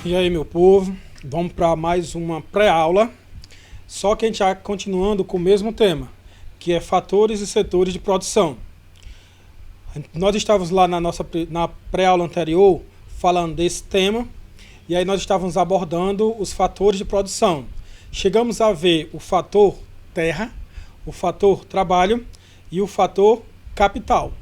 E aí, meu povo, vamos para mais uma pré-aula, só que a gente está continuando com o mesmo tema, que é fatores e setores de produção. Nós estávamos lá na pré-aula anterior falando desse tema, e aí nós estávamos abordando os fatores de produção. Chegamos a ver o fator terra, o fator trabalho e o fator capital.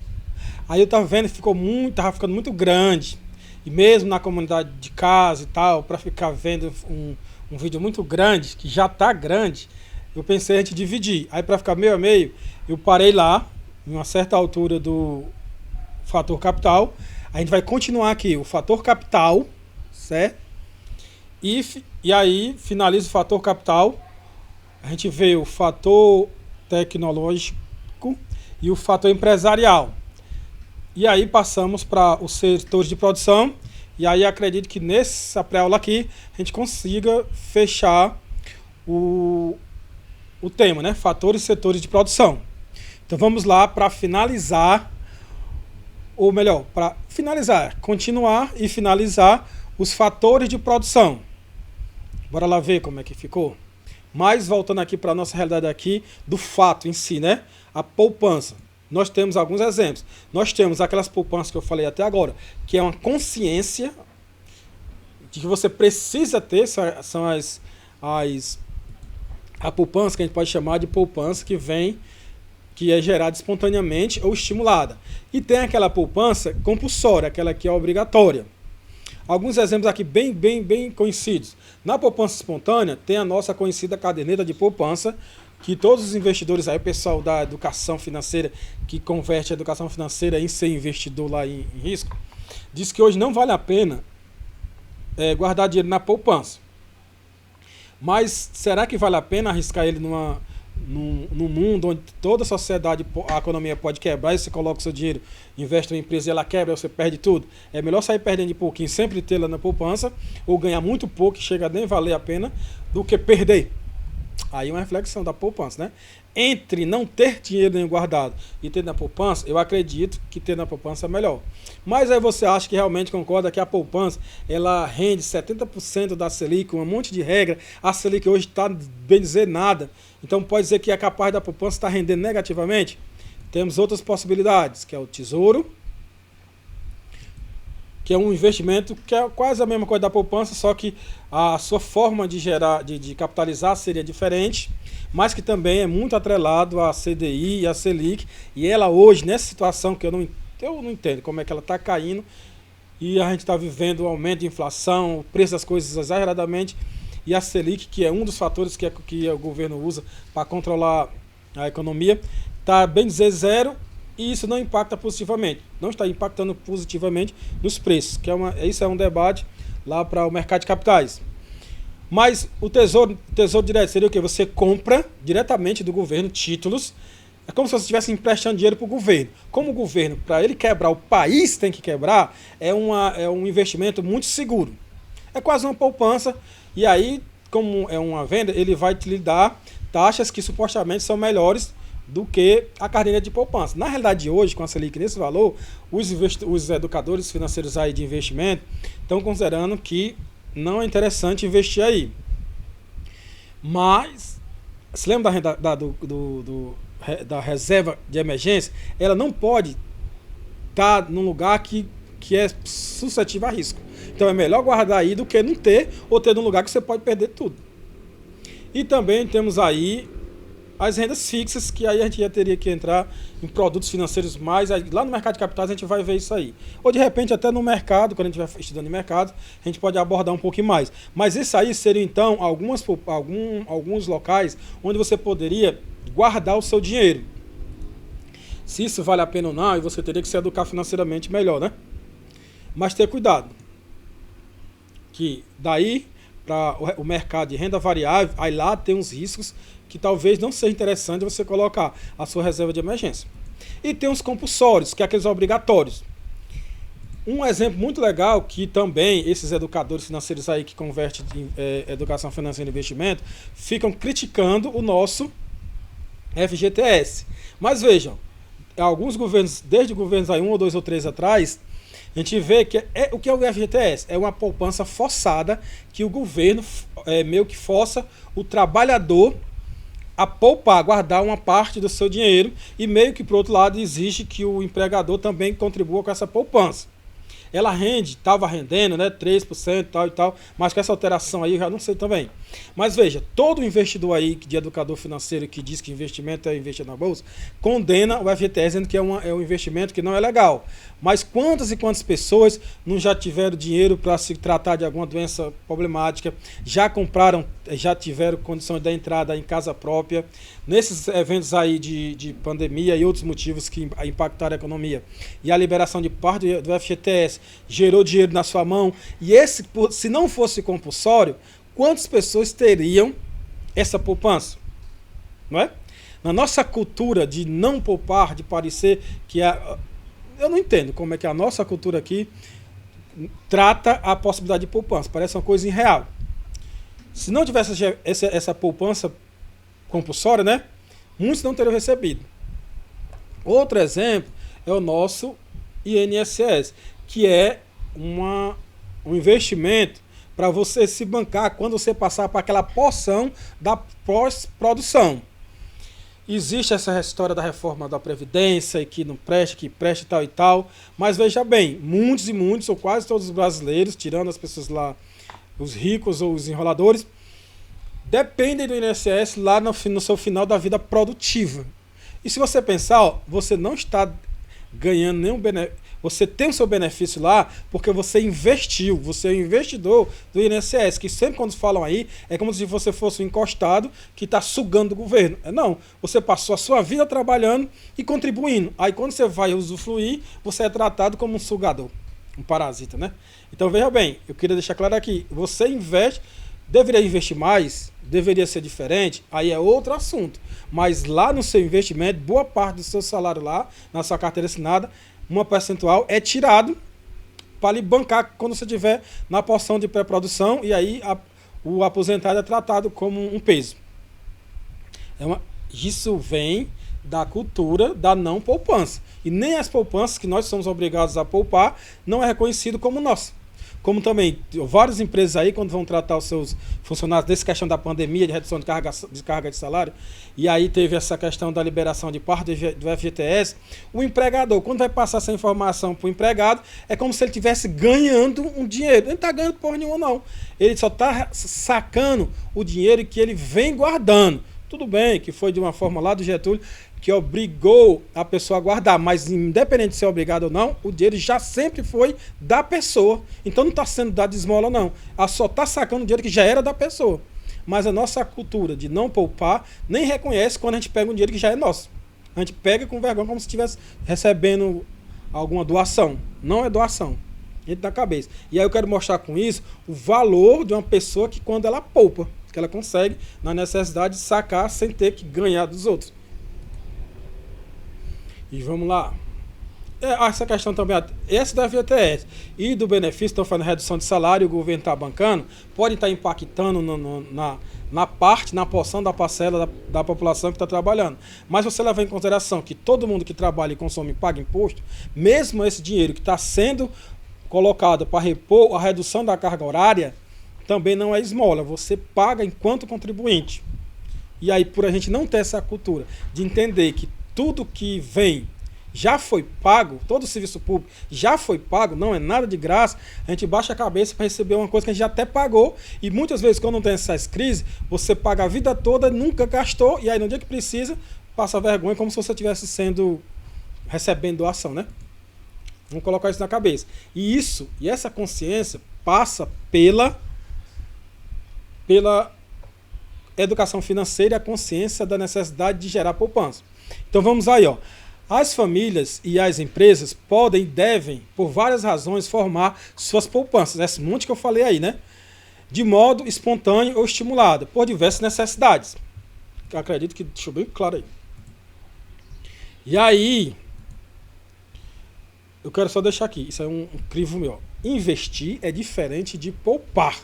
Aí eu estava vendo que estava ficando muito grande. E mesmo na comunidade de casa e tal, para ficar vendo um vídeo muito grande, que já está grande, eu pensei a gente dividir. Aí para ficar meio a meio, eu parei lá, em uma certa altura do fator capital. A gente vai continuar aqui o fator capital, certo? E aí finaliza o fator capital. A gente vê o fator tecnológico e o fator empresarial. E aí passamos para os setores de produção. E aí acredito que nessa pré-aula aqui a gente consiga fechar o tema, né? Fatores e setores de produção. Então vamos lá para finalizar, ou melhor, para finalizar, continuar e finalizar os fatores de produção. Bora lá ver como é que ficou. Mas voltando aqui para a nossa realidade aqui do fato em si, né? A poupança. Nós temos alguns exemplos. Nós temos aquelas poupanças que eu falei até agora, que é uma consciência de que você precisa ter, são a poupança que a gente pode chamar de poupança que é gerada espontaneamente ou estimulada. E tem aquela poupança compulsória, aquela que é obrigatória. Alguns exemplos aqui bem conhecidos. Na poupança espontânea, tem a nossa conhecida caderneta de poupança, que todos os investidores aí, o pessoal da educação financeira, que converte a educação financeira em ser investidor lá em risco, diz que hoje não vale a pena guardar dinheiro na poupança. Mas será que vale a pena arriscar ele num mundo onde toda a sociedade, a economia pode quebrar, e você coloca o seu dinheiro, investe em uma empresa e ela quebra, você perde tudo? É melhor sair perdendo de pouquinho, sempre ter lá na poupança, ou ganhar muito pouco, que chega a nem valer a pena, do que perder. Aí uma reflexão da poupança, né? Entre não ter dinheiro nenhum guardado e ter na poupança, eu acredito que ter na poupança é melhor. Mas aí você acha que realmente concorda que a poupança, ela rende 70% da Selic, um monte de regra, a Selic hoje está, bem dizer, nada. Então pode dizer que é capaz da poupança estar rendendo negativamente? Temos outras possibilidades, que é o tesouro, que é um investimento que é quase a mesma coisa da poupança, só que a sua forma de capitalizar seria diferente, mas que também é muito atrelado à CDI e à Selic, e ela hoje, nessa situação que eu não entendo como é que ela está caindo, e a gente está vivendo um aumento de inflação, o preço das coisas exageradamente, e a Selic, que é um dos fatores que o governo usa para controlar a economia, está bem dizer zero, e isso não impacta positivamente, não está impactando positivamente nos preços, isso é um debate lá para o mercado de capitais. Mas o tesouro direto seria o quê? Você compra diretamente do governo títulos, é como se você estivesse emprestando dinheiro para o governo. Como o governo, para ele quebrar, o país tem que quebrar, é um investimento muito seguro. É quase uma poupança, e aí, como é uma venda, ele vai te dar taxas que supostamente são melhores do que a caderneta de poupança. Na realidade, hoje, com a Selic nesse valor, os educadores financeiros aí de investimento estão considerando que não é interessante investir aí. Mas, se lembra da reserva de emergência? Ela não pode estar num lugar que é suscetível a risco. Então é melhor guardar aí do que não ter, ou ter num lugar que você pode perder tudo. E também temos aí as rendas fixas, que aí a gente já teria que entrar em produtos financeiros mais. Lá no mercado de capitais a gente vai ver isso aí. Ou de repente até no mercado, quando a gente vai estudando em mercado, a gente pode abordar um pouquinho mais. Mas isso aí seriam então alguns locais onde você poderia guardar o seu dinheiro. Se isso vale a pena ou não, e você teria que se educar financeiramente melhor, né? Mas ter cuidado. Que daí para o mercado de renda variável, aí lá tem uns riscos que talvez não seja interessante você colocar a sua reserva de emergência. E tem os compulsórios, que é aqueles obrigatórios. Um exemplo muito legal que também esses educadores financeiros aí que convertem educação financeira em investimento ficam criticando o nosso FGTS. Mas vejam, alguns governos, desde governos aí 1 ou 2 ou 3 atrás, A gente vê que o que é o FGTS? É uma poupança forçada que o governo meio que força o trabalhador a poupar, a guardar uma parte do seu dinheiro e meio que, por outro lado, exige que o empregador também contribua com essa poupança. Ela estava rendendo, né, 3%, tal e tal, mas com essa alteração aí eu já não sei também. Mas veja, todo investidor aí de educador financeiro que diz que investimento é investir na bolsa, condena o FGTS dizendo que é um investimento que não é legal. Mas quantas e quantas pessoas não já tiveram dinheiro para se tratar de alguma doença problemática, já compraram, já tiveram condições de entrada em casa própria, nesses eventos aí de pandemia e outros motivos que impactaram a economia. E a liberação de parte do FGTS gerou dinheiro na sua mão. E esse, se não fosse compulsório, quantas pessoas teriam essa poupança? Não é? Na nossa cultura de não poupar, de parecer que eu não entendo como é que a nossa cultura aqui trata a possibilidade de poupança. Parece uma coisa irreal. Se não tivesse essa poupança compulsória, né? Muitos não teriam recebido. Outro exemplo é o nosso INSS, que é um investimento para você se bancar quando você passar para aquela porção da pós-produção. Existe essa história da reforma da Previdência, e que não presta, que presta e tal e tal, mas veja bem, muitos e muitos, ou quase todos os brasileiros, tirando as pessoas lá, os ricos ou os enroladores, dependem do INSS lá no seu final da vida produtiva. E se você pensar, ó, você não está ganhando nenhum benefício, você tem o seu benefício lá porque você investiu, você é um investidor do INSS, que sempre quando falam aí, é como se você fosse um encostado que está sugando o governo. Não, você passou a sua vida trabalhando e contribuindo. Aí quando você vai usufruir, você é tratado como um sugador, um parasita, né? Então veja bem, eu queria deixar claro aqui, você investe, deveria investir mais, deveria ser diferente, aí é outro assunto. Mas lá no seu investimento, boa parte do seu salário lá, na sua carteira assinada, uma percentual é tirado para lhe bancar quando você estiver na porção de pré-produção, e aí o aposentado é tratado como um peso. Isso vem da cultura da não poupança. E nem as poupanças que nós somos obrigados a poupar não é reconhecido como nossa. Como também várias empresas aí, quando vão tratar os seus funcionários dessa questão da pandemia, de redução de carga de salário, e aí teve essa questão da liberação de parte do FGTS, o empregador, quando vai passar essa informação para o empregado, é como se ele estivesse ganhando um dinheiro. Ele não está ganhando porra nenhuma, não. Ele só está sacando o dinheiro que ele vem guardando. Tudo bem que foi de uma forma lá do Getúlio, que obrigou a pessoa a guardar, mas independente de ser obrigado ou não, o dinheiro já sempre foi da pessoa. Então não está sendo dado de esmola, não. Ela só está sacando o dinheiro que já era da pessoa. Mas a nossa cultura de não poupar nem reconhece quando a gente pega um dinheiro que já é nosso. A gente pega com vergonha como se estivesse recebendo alguma doação. Não é doação. Dentro da cabeça. E aí eu quero mostrar com isso o valor de uma pessoa que quando ela poupa, que ela consegue, na necessidade de sacar sem ter que ganhar dos outros. E vamos lá. Essa questão também, esse da FGTS e do benefício, estão fazendo redução de salário, o governo está bancando, pode estar impactando na porção da parcela da população que está trabalhando. Mas você leva em consideração que todo mundo que trabalha e consome paga imposto, mesmo esse dinheiro que está sendo colocado para repor a redução da carga horária, também não é esmola, você paga enquanto contribuinte. E aí, por a gente não ter essa cultura de entender que tudo que vem já foi pago, todo o serviço público já foi pago, não é nada de graça, a gente baixa a cabeça para receber uma coisa que a gente já até pagou, e muitas vezes quando não tem essas crises, você paga a vida toda, nunca gastou, e aí no dia que precisa, passa vergonha como se você estivesse recebendo doação, né? Vamos colocar isso na cabeça. E essa consciência passa pela educação financeira e a consciência da necessidade de gerar poupança. Então vamos aí, ó. As famílias e as empresas podem e devem, por várias razões, formar suas poupanças. Esse monte que eu falei aí, né? De modo espontâneo ou estimulado, por diversas necessidades. Eu acredito que deixou bem claro aí. E aí, eu quero só deixar aqui, isso é um crivo meu. Investir é diferente de poupar.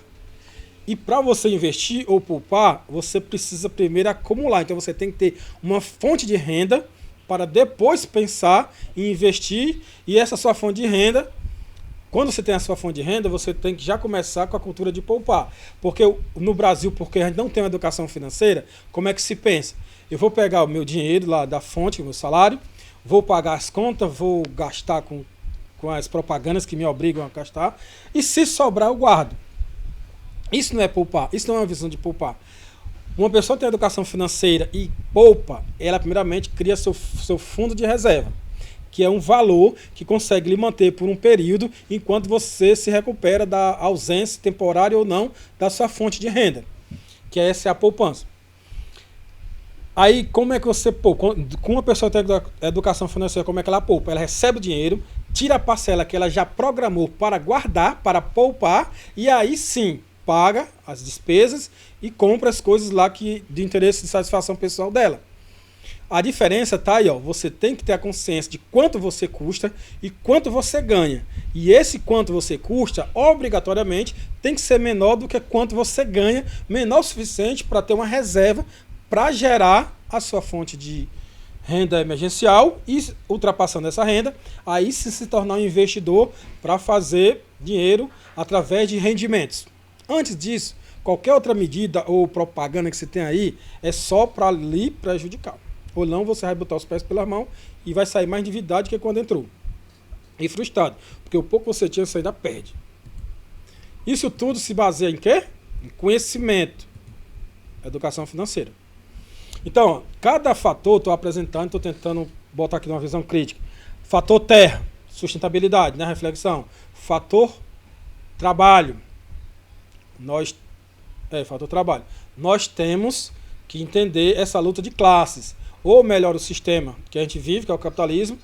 E para você investir ou poupar, você precisa primeiro acumular. Então você tem que ter uma fonte de renda para depois pensar em investir. E essa sua fonte de renda Quando você tem a sua fonte de renda, você tem que já começar com a cultura de poupar. Porque no Brasil, porque a gente não tem uma educação financeira, como é que se pensa? Eu vou pegar o meu dinheiro lá da fonte, o meu salário, vou pagar as contas, vou gastar com as propagandas que me obrigam a gastar, e se sobrar eu guardo. Isso não é poupar, isso não é uma visão de poupar. Uma pessoa que tem educação financeira e poupa, ela primeiramente cria seu fundo de reserva, que é um valor que consegue lhe manter por um período enquanto você se recupera da ausência temporária ou não da sua fonte de renda, que essa é a poupança. Aí, como é que você poupa? Com uma pessoa que tem educação financeira, como é que ela poupa? Ela recebe o dinheiro, tira a parcela que ela já programou para guardar, para poupar, e aí sim, paga as despesas e compra as coisas lá que de interesse de satisfação pessoal dela. A diferença está aí, ó. Você tem que ter a consciência de quanto você custa e quanto você ganha. E esse quanto você custa, obrigatoriamente, tem que ser menor do que quanto você ganha, menor o suficiente para ter uma reserva para gerar a sua fonte de renda emergencial e, ultrapassando essa renda, aí sim se tornar um investidor para fazer dinheiro através de rendimentos. Antes disso, qualquer outra medida ou propaganda que você tem aí é só para lhe prejudicar. Ou não, você vai botar os pés pela mão e vai sair mais endividado do que quando entrou. E frustrado, porque o pouco que você tinha, você ainda perde. Isso tudo se baseia em quê? Em conhecimento. Educação financeira. Então, cada fator, estou apresentando, estou tentando botar aqui numa visão crítica. Fator terra, sustentabilidade, né? Reflexão. Fator trabalho. Fator trabalho. Nós temos que entender essa luta de classes. Ou melhora o sistema que a gente vive, que é o capitalismo,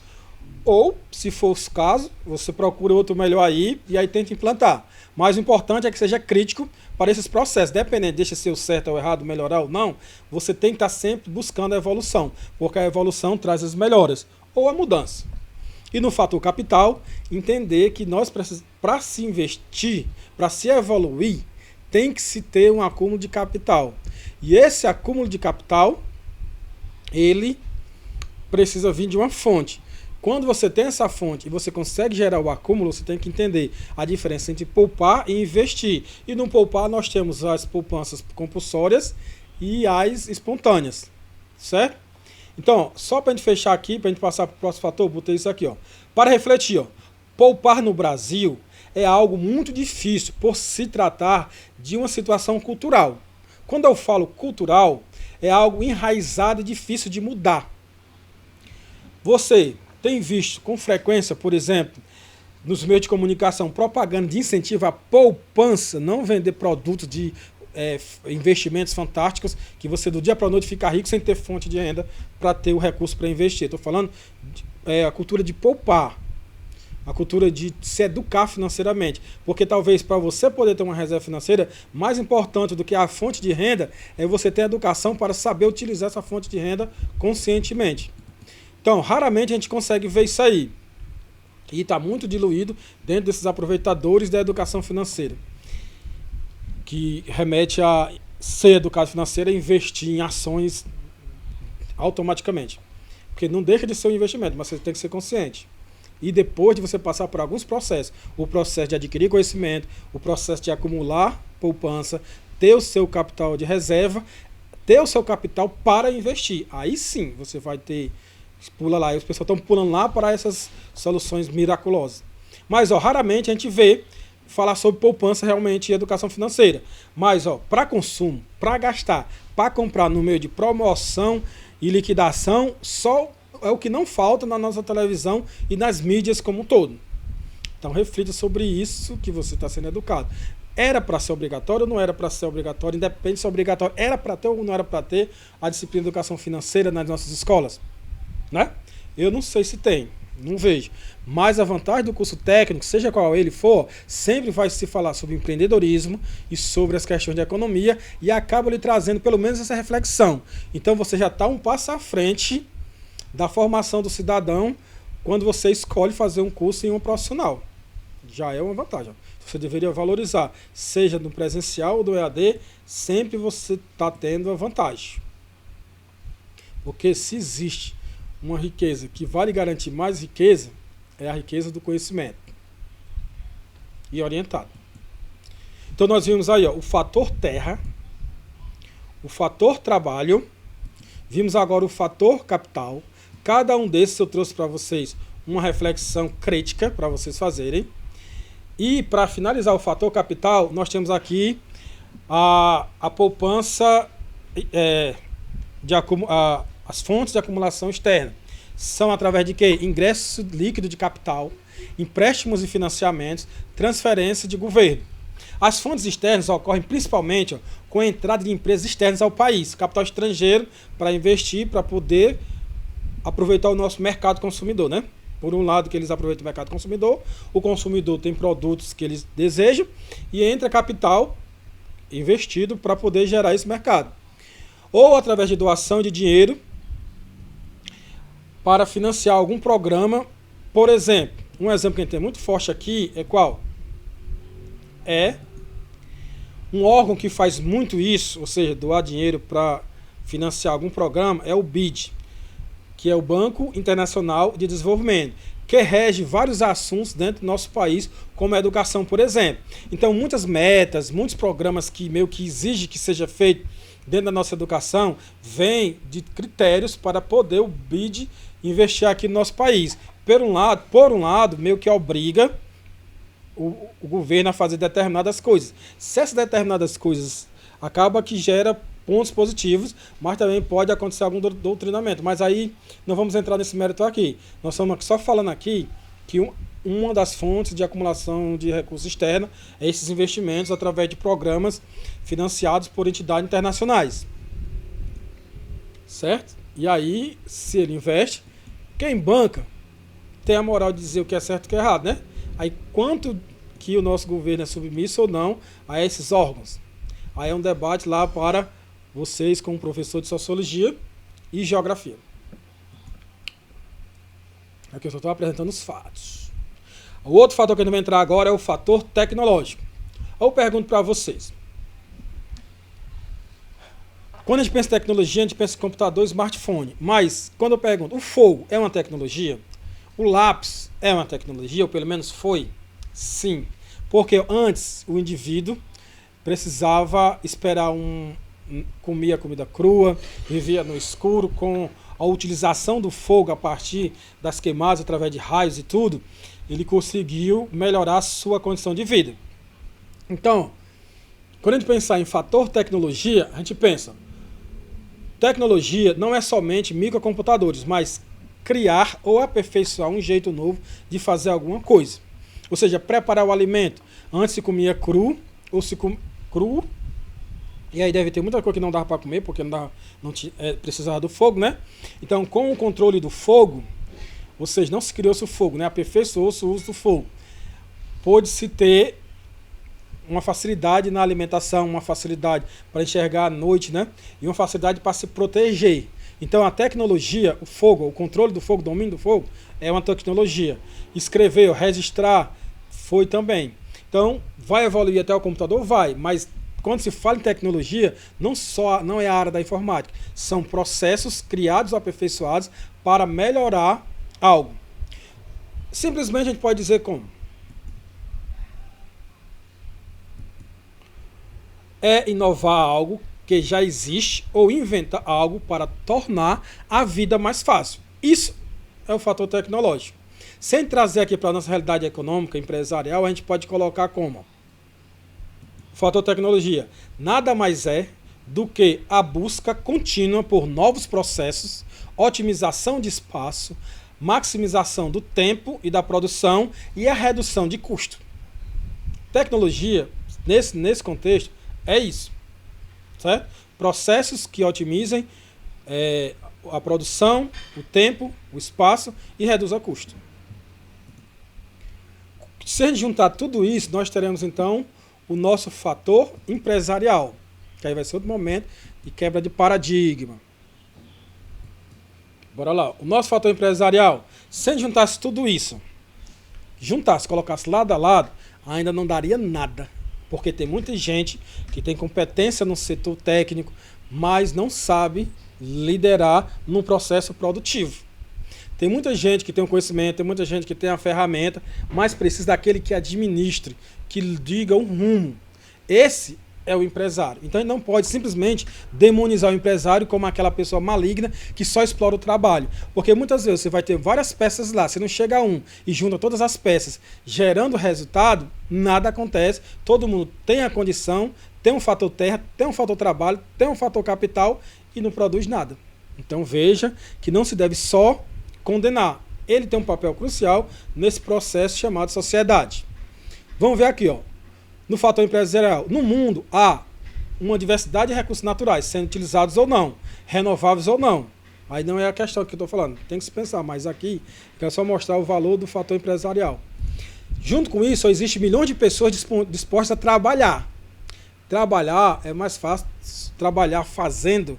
ou, se for o caso, você procura outro melhor aí e aí tenta implantar. Mas o importante é que seja crítico para esses processos. Dependendo, deixa ser o certo ou errado, melhorar ou não, você tem que estar sempre buscando a evolução, porque a evolução traz as melhoras ou a mudança. E no fator capital, entender que nós precisamos, para se investir, para se evoluir, tem que se ter um acúmulo de capital. E esse acúmulo de capital, ele precisa vir de uma fonte. Quando você tem essa fonte e você consegue gerar o acúmulo, você tem que entender a diferença entre poupar e investir. E no poupar nós temos as poupanças compulsórias e as espontâneas, certo? Então, só para a gente fechar aqui, para a gente passar para o próximo fator, botei isso aqui, ó. Para refletir, ó, poupar no Brasil é algo muito difícil por se tratar de uma situação cultural. Quando eu falo cultural, é algo enraizado e difícil de mudar. Você tem visto com frequência, por exemplo, nos meios de comunicação, propaganda de incentivo à poupança, não vender produtos de investimentos fantásticos, que você do dia para a noite fica rico sem ter fonte de renda para ter o recurso para investir. Estou falando a cultura de poupar, a cultura de se educar financeiramente, porque talvez para você poder ter uma reserva financeira, mais importante do que a fonte de renda é você ter a educação para saber utilizar essa fonte de renda conscientemente. Então, raramente a gente consegue ver isso aí. E está muito diluído dentro desses aproveitadores da educação financeira, que remete a ser educado financeiro e investir em ações automaticamente. Porque não deixa de ser um investimento, mas você tem que ser consciente. E depois de você passar por alguns processos, o processo de adquirir conhecimento, o processo de acumular poupança, ter o seu capital de reserva, ter o seu capital para investir. Aí sim você vai ter... Pula lá, e os pessoal estão pulando lá para essas soluções miraculosas. Mas raramente a gente vê falar sobre poupança realmente e educação financeira. Mas para consumo, para gastar, para comprar no meio de promoção e liquidação, só é o que não falta na nossa televisão e nas mídias como um todo. Então reflita sobre isso que você está sendo educado. Era para ser obrigatório ou não era para ser obrigatório? Independente se é obrigatório, era para ter ou não era para ter a disciplina de educação financeira nas nossas escolas? Né? Eu não sei se tem, não vejo. Mas a vantagem do curso técnico, seja qual ele for, sempre vai se falar sobre empreendedorismo e sobre as questões de economia e acaba lhe trazendo pelo menos essa reflexão. Então você já está um passo à frente da formação do cidadão quando você escolhe fazer um curso em um profissional. Já é uma vantagem. Você deveria valorizar, seja no presencial ou do EAD, sempre você está tendo a vantagem. Porque se existe uma riqueza que vale garantir mais riqueza, é a riqueza do conhecimento. e orientado. Então nós vimos aí, ó, o fator terra, o fator trabalho, vimos agora o fator capital. Cada um desses eu trouxe para vocês uma reflexão crítica para vocês fazerem. E para finalizar o fator capital, nós temos aqui a poupança, as fontes de acumulação externa. São através de quê? Ingresso líquido de capital, empréstimos e financiamentos, transferência de governo. As fontes externas ocorrem principalmente com a entrada de empresas externas ao país, capital estrangeiro para investir, para poder aproveitar o nosso mercado consumidor, né? Por um lado que eles aproveitam o mercado consumidor, o consumidor tem produtos que eles desejam e entra capital investido para poder gerar esse mercado. Ou através de doação de dinheiro para financiar algum programa, por exemplo. Um exemplo que a gente tem muito forte aqui é qual? É um órgão que faz muito isso, ou seja, doar dinheiro para financiar algum programa, é o BID, que é o Banco Internacional de Desenvolvimento, que rege vários assuntos dentro do nosso país, como a educação, por exemplo. Então, muitas metas, muitos programas que meio que exigem que seja feito dentro da nossa educação, vêm de critérios para poder o BID investir aqui no nosso país. Por um lado, meio que obriga o governo a fazer determinadas coisas. Se essas determinadas coisas acaba que gera pontos positivos, mas também pode acontecer algum doutrinamento. Mas aí não vamos entrar nesse mérito aqui. Nós estamos só falando aqui que uma das fontes de acumulação de recursos externos é esses investimentos através de programas financiados por entidades internacionais. Certo? E aí, se ele investe, quem banca tem a moral de dizer o que é certo e o que é errado, né? Aí quanto que o nosso governo é submisso ou não a esses órgãos? Aí é um debate lá para vocês como professor de Sociologia e Geografia. Aqui eu só estou apresentando os fatos. O outro fator que a gente vai entrar agora é o fator tecnológico. Eu pergunto para vocês. Quando a gente pensa em tecnologia, a gente pensa em computador e smartphone. Mas, quando eu pergunto, o fogo é uma tecnologia? O lápis é uma tecnologia, ou pelo menos foi? Sim. Porque antes o indivíduo precisava esperar comia comida crua, vivia no escuro, com a utilização do fogo a partir das queimadas, através de raios e tudo, ele conseguiu melhorar a sua condição de vida. Então, quando a gente pensar em fator tecnologia, a gente pensa, tecnologia não é somente microcomputadores, mas criar ou aperfeiçoar um jeito novo de fazer alguma coisa. Ou seja, preparar o alimento. Antes se comia cru, ou se cru, e aí deve ter muita coisa que não dava para comer, porque precisava do fogo, né? Então, com o controle do fogo, ou seja, não se criou-se o fogo, né? Aperfeiçoou-se o uso do fogo. Pôde-se ter uma facilidade na alimentação, uma facilidade para enxergar à noite, né? E uma facilidade para se proteger. Então, a tecnologia, o fogo, o controle do fogo, o domínio do fogo, é uma tecnologia. Escrever, registrar, foi também. Então, vai evoluir até o computador? Vai, mas quando se fala em tecnologia, não é a área da informática. São processos criados ou aperfeiçoados para melhorar algo. Simplesmente a gente pode dizer como? É inovar algo que já existe ou inventar algo para tornar a vida mais fácil. Isso é o fator tecnológico. Sem trazer aqui para a nossa realidade econômica, empresarial, a gente pode colocar como fator tecnologia. Nada mais é do que a busca contínua por novos processos, otimização de espaço, maximização do tempo e da produção e a redução de custo. Tecnologia, nesse contexto, é isso. Certo? Processos que otimizem a produção, o tempo, o espaço e reduzam o custo. Se a gente juntar tudo isso, nós teremos então o nosso fator empresarial, que aí vai ser outro momento de quebra de paradigma. Bora lá. O nosso fator empresarial, se a gente juntasse tudo isso, colocasse lado a lado, ainda não daria nada. Porque tem muita gente que tem competência no setor técnico, mas não sabe liderar num processo produtivo. Tem muita gente que tem o conhecimento, tem muita gente que tem a ferramenta, mas precisa daquele que administre, que diga um rumo. Esse é o empresário. Então ele não pode simplesmente demonizar o empresário como aquela pessoa maligna que só explora o trabalho. Porque muitas vezes você vai ter várias peças lá, você não chega a um e junta todas as peças, gerando resultado, nada acontece, todo mundo tem a condição, tem um fator terra, tem um fator trabalho, tem um fator capital e não produz nada. Então veja que não se deve só condenar. Ele tem um papel crucial nesse processo chamado sociedade. Vamos ver aqui, ó. No fator empresarial, no mundo há uma diversidade de recursos naturais, sendo utilizados ou não, renováveis ou não. Aí não é a questão que eu estou falando, tem que se pensar, mas aqui eu quero só mostrar o valor do fator empresarial. Junto com isso, existem milhões de pessoas dispostas a trabalhar. Trabalhar é mais fácil, trabalhar fazendo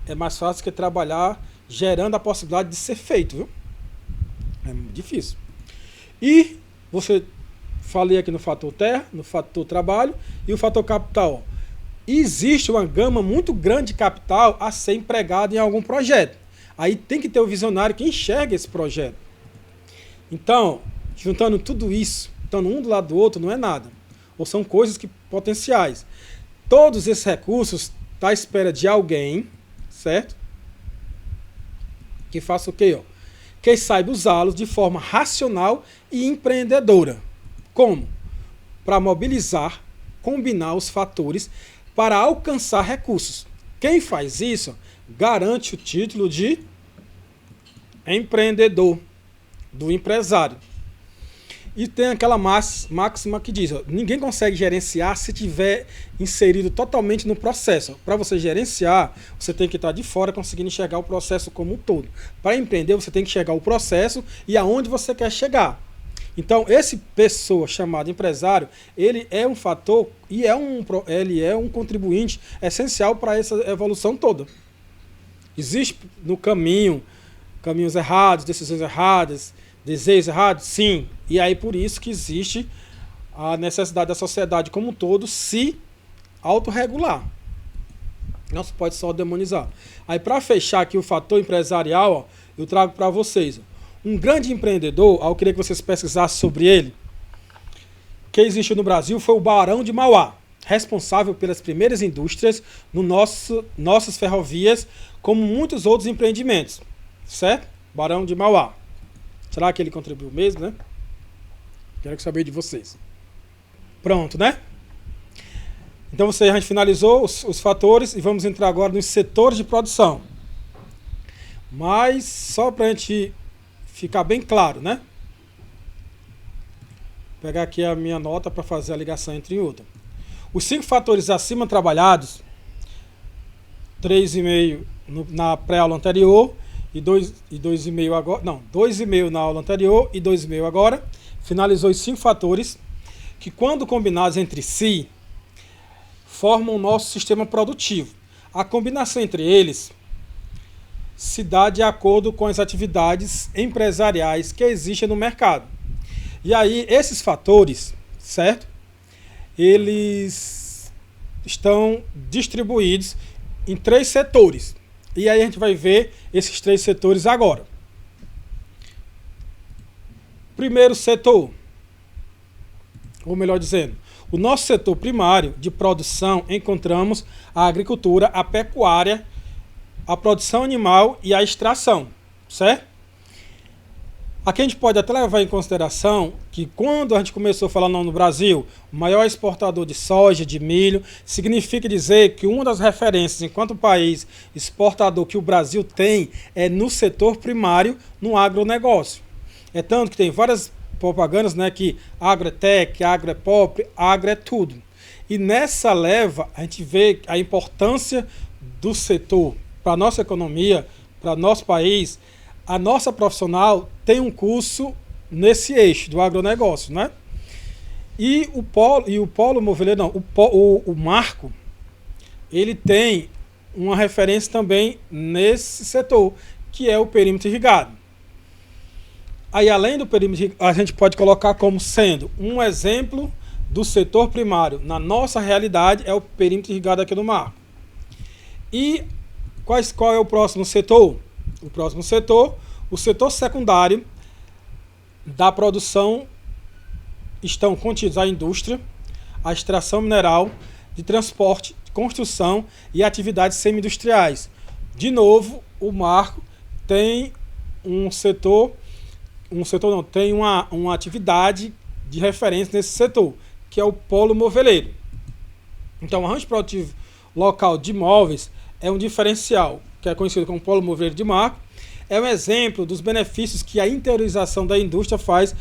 é mais fácil que trabalhar gerando a possibilidade de ser feito, viu? É difícil. E você... Falei aqui no fator terra, no fator trabalho e o fator capital. Existe uma gama muito grande de capital a ser empregado em algum projeto. Aí tem que ter o visionário que enxerga esse projeto. Então, juntando tudo isso, estando um do lado do outro, não é nada. Ou são coisas que potenciais. Todos esses recursos estão à espera de alguém, certo? Que faça o quê? Ó? Que saiba usá-los de forma racional e empreendedora. Como? Para mobilizar, combinar os fatores para alcançar recursos. Quem faz isso garante o título de empreendedor, do empresário. E tem aquela máxima que diz, ó, ninguém consegue gerenciar se tiver inserido totalmente no processo. Para você gerenciar, você tem que estar de fora conseguindo enxergar o processo como um todo. Para empreender, você tem que enxergar o processo e aonde você quer chegar. Então, esse pessoa chamada empresário, ele é um fator e ele é um contribuinte essencial para essa evolução toda. Existe no caminhos errados, decisões erradas, desejos errados? Sim. E aí por isso que existe a necessidade da sociedade como um todo se autorregular. Não se pode só demonizar. Aí para fechar aqui o fator empresarial, ó, eu trago para vocês, ó. Um grande empreendedor, eu queria que vocês pesquisassem sobre ele, que existiu no Brasil, foi o Barão de Mauá, responsável pelas primeiras indústrias no nossas ferrovias, como muitos outros empreendimentos. Certo? Barão de Mauá. Será que ele contribuiu mesmo, né? Quero saber de vocês. Pronto, né? Então a gente finalizou os fatores e vamos entrar agora nos setores de produção. Mas só para a gente ficar bem claro, né? Vou pegar aqui a minha nota para fazer a ligação entre outra. Os 5 fatores acima trabalhados, 3,5 na pré-aula anterior e 2,5 agora, não, 2,5 na aula anterior e 2,5 agora, finalizou os 5 fatores que, quando combinados entre si, formam o nosso sistema produtivo. A combinação entre eles se dá de acordo com as atividades empresariais que existem no mercado. E aí, esses fatores, certo? Eles estão distribuídos em 3 setores. E aí a gente vai ver esses 3 setores agora. Primeiro setor, ou melhor dizendo, o nosso setor primário de produção, encontramos a agricultura, a pecuária, a produção animal e a extração, certo? Aqui a gente pode até levar em consideração que quando a gente começou falando no Brasil, o maior exportador de soja, de milho, significa dizer que uma das referências enquanto país exportador que o Brasil tem é no setor primário, no agronegócio. É tanto que tem várias propagandas, né, que agro é tech, agro é pop, agro é tudo. E nessa leva a gente vê a importância do setor para a nossa economia, para nosso país. A nossa profissional tem um curso nesse eixo do agronegócio, né? E o polo moveleiro, não, o Marco, ele tem uma referência também nesse setor, que é o perímetro irrigado. Aí, além do perímetro, a gente pode colocar como sendo um exemplo do setor primário. Na nossa realidade, é o perímetro irrigado aqui no Marco. E qual é o próximo setor? O próximo setor, O setor secundário da produção estão contidos a indústria, a extração mineral, de transporte, de construção e atividades semi-industriais. De novo, o marco tem tem uma atividade de referência nesse setor, que é o polo moveleiro. Então, o arranjo produtivo local de imóveis é um diferencial, que é conhecido como polo moveleiro de marco. É um exemplo dos benefícios que a interiorização da indústria faz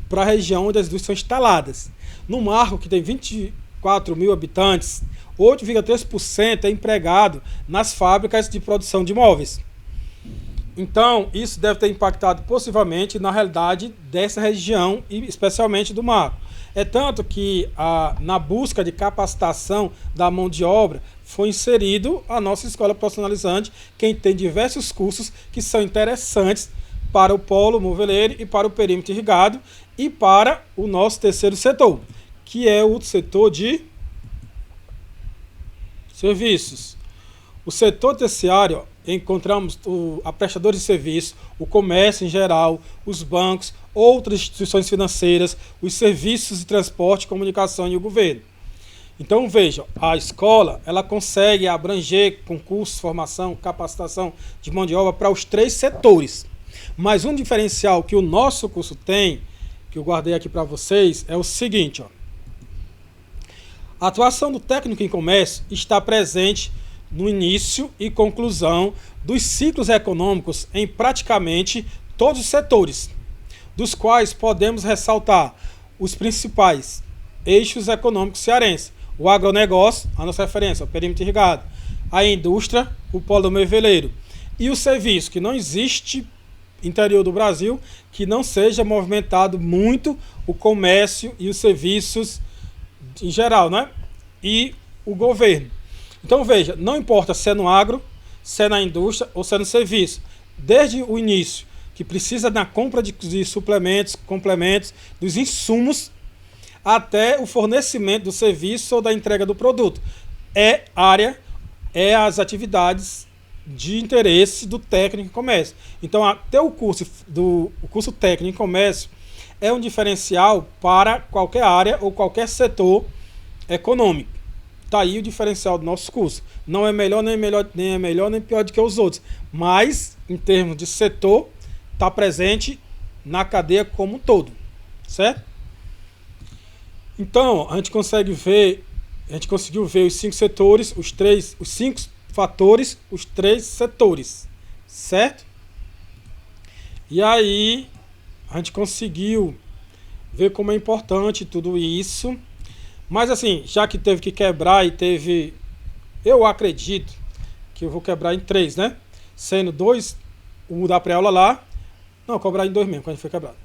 para a região onde as indústrias são instaladas. No marco, que tem 24 mil habitantes, 8,3% é empregado nas fábricas de produção de imóveis. Então, isso deve ter impactado possivelmente na realidade dessa região e especialmente do marco. É tanto que na busca de capacitação da mão de obra foi inserido a nossa escola profissionalizante, que tem diversos cursos que são interessantes para o polo moveleiro e para o perímetro irrigado e para o nosso terceiro setor, que é o setor de serviços. O setor terciário, encontramos a prestadores de serviço, o comércio em geral, os bancos, outras instituições financeiras, os serviços de transporte, comunicação e o governo. Então vejam, a escola ela consegue abranger concursos, formação, capacitação de mão de obra para os 3 setores. Mas um diferencial que o nosso curso tem, que eu guardei aqui para vocês, é o seguinte. A atuação do técnico em comércio está presente no início e conclusão dos ciclos econômicos em praticamente todos os setores, dos quais podemos ressaltar os principais eixos econômicos cearenses: o agronegócio, a nossa referência, o perímetro irrigado, a indústria, o polo moveleiro, e o serviço, que não existe interior do Brasil que não seja movimentado muito o comércio e os serviços em geral, né? E o governo. Então veja, não importa se é no agro, se é na indústria ou se é no serviço, desde o início, que precisa da compra de suplementos, complementos, dos insumos, até o fornecimento do serviço ou da entrega do produto. É as atividades de interesse do técnico em comércio. Então, até o curso técnico em comércio é um diferencial para qualquer área ou qualquer setor econômico. Está aí o diferencial do nosso curso. Não é melhor nem pior do que os outros, mas em termos de setor está presente na cadeia como um todo, certo? Então a gente conseguiu ver os 5 setores, os 5 fatores, os 3 setores, certo? E aí a gente conseguiu ver como é importante tudo isso. Mas assim, já que teve que quebrar e teve... Eu acredito que eu vou quebrar em 3, né? Sendo 2, o da pré-aula lá. Não, cobrar em 2 mesmo, quando a gente foi quebrado.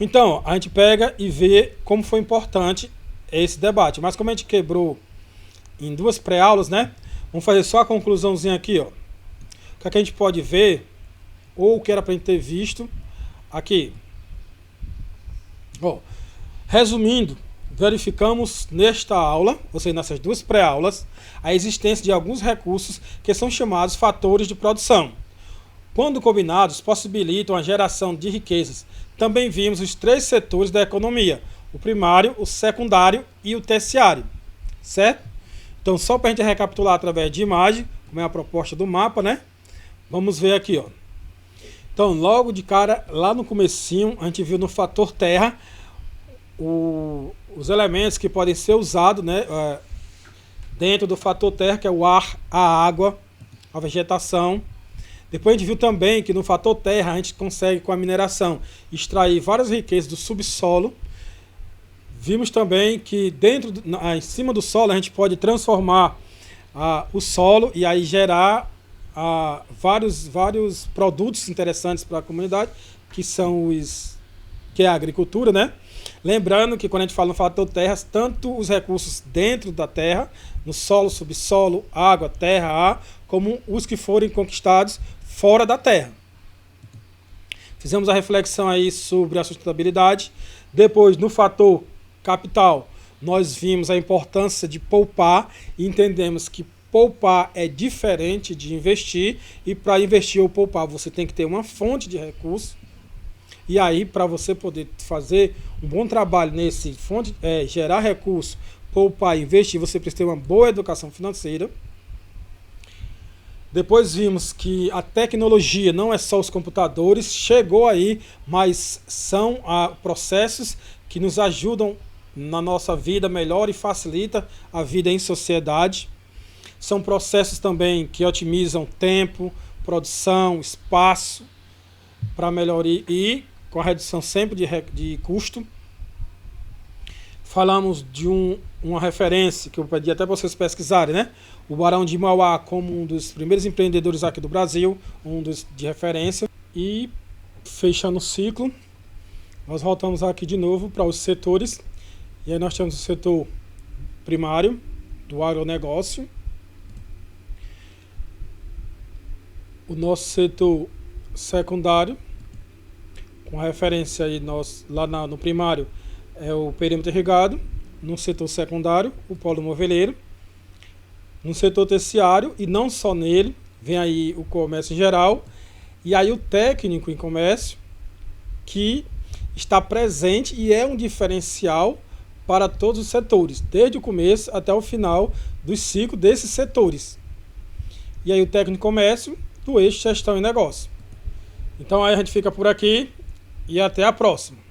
Então, a gente pega e vê como foi importante esse debate. Mas como a gente quebrou em 2 pré-aulas, né? Vamos fazer só a conclusãozinha aqui, ó. O que a gente pode ver, ou o que era para a gente ter visto aqui. Ó. Resumindo, verificamos nesta aula, ou seja, nessas 2 pré-aulas, a existência de alguns recursos que são chamados fatores de produção. Quando combinados, possibilitam a geração de riquezas. Também vimos os 3 setores da economia: o primário, o secundário e o terciário. Certo? Então, só para a gente recapitular através de imagem, como é a proposta do mapa, né? Vamos ver aqui, ó. Então, logo de cara, lá no comecinho, a gente viu no fator terra os elementos que podem ser usados, né, dentro do fator terra, que é o ar, a água, a vegetação. Depois a gente viu também que no fator terra a gente consegue, com a mineração, extrair várias riquezas do subsolo. Vimos também que em cima do solo a gente pode transformar o solo e aí gerar vários produtos interessantes para a comunidade, que é a agricultura, né? Lembrando que quando a gente fala no fator terra, tanto os recursos dentro da terra, no solo, subsolo, água, terra, ar, como os que forem conquistados fora da terra. Fizemos a reflexão aí sobre a sustentabilidade. Depois, no fator capital, nós vimos a importância de poupar e entendemos que poupar é diferente de investir, e para investir ou poupar você tem que ter uma fonte de recurso. E aí, para você poder fazer um bom trabalho nesse fonte, gerar recurso, poupar e investir, você precisa ter uma boa educação financeira. Depois vimos que a tecnologia não é só os computadores, chegou aí, mas são processos que nos ajudam na nossa vida melhor e facilita a vida em sociedade. São processos também que otimizam tempo, produção, espaço, para melhoria e com a redução sempre de custo. Falamos de uma referência que eu pedi até para vocês pesquisarem, né? O Barão de Mauá como um dos primeiros empreendedores aqui do Brasil, de referência. E fechando o ciclo, nós voltamos aqui de novo para os setores. E aí nós temos o setor primário do agronegócio, o nosso setor secundário, com referência aí lá no primário, é o perímetro irrigado. No setor secundário, o polo moveleiro. No setor terciário, e não só nele, vem aí o comércio em geral, e aí o técnico em comércio, que está presente e é um diferencial para todos os setores, desde o começo até o final do ciclo desses setores. E aí o técnico em comércio do eixo gestão e negócio. Então aí a gente fica por aqui e até a próxima.